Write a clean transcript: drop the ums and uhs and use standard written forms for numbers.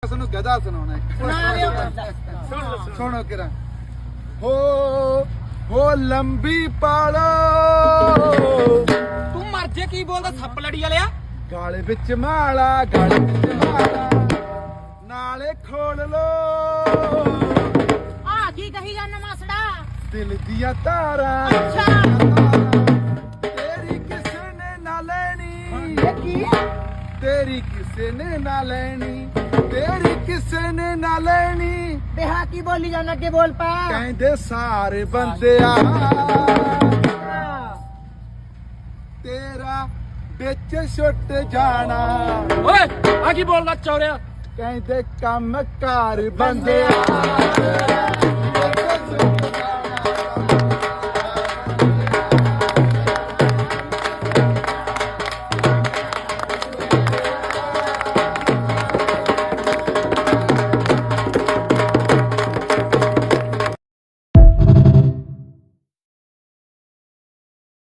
ਤੁਹਾਨੂੰ ਗਧਾ ਸੁਣਾਉਣਾ ਸੁਣੋ ਕਿਰਾ ਹੋ ਲੰਬੀ ਪਾਲੋ ਤੂੰ ਮਰ ਜੇ ਕੀ ਬੋਲਦਾ ਸੱਪ ਲੜੀ ਵਾਲਿਆ ਗਾਲੇ ਵਿੱਚ ਮਾਲਾ ਗਾਲੇ ਵਿੱਚ ਮਾਲਾ ਨਾਲੇ ਖੋਲ ਲੋ ਆ ਕੀ ਕਹੀ ਜਾਂਦਾ ਮਾਸੜਾ ਦਿਲ ਦੀਆਂ ਤਾਰਾਂ ਅੱਛਾ ਤੇਰੀ ਕਿਸੇ ਨੇ ਨਾ ਲੈਣੀ ਕੀ ਤੇਰੀ ਕਿਸੇ ਨੇ ਨਾ ਲੈਣੀ ਤੇਰੀ ਕਿਸੇ ਨੇ ਨਾ ਲੈਣੀ ਬਿਹਾ ਕੀ ਬੋਲੀ ਜਾਂਦਾ ਅੱਗੇ ਬੋਲ ਪਾ ਕਹਿੰਦੇ ਸਾਰੇ ਬੰਦਿਆ ਤੇਰਾ ਵਿੱਚ ਛੁੱਟ ਜਾਣਾ ਓਏ ਆ ਕੀ ਬੋਲਦਾ ਚੌਰਿਆ ਕਹਿੰਦੇ ਕੰਮ ਕਾਰ ਬੰਦਿਆ ਤੇਰਾ ਵਿੱਚ ਛੁੱਟ ਜਾਣਾ।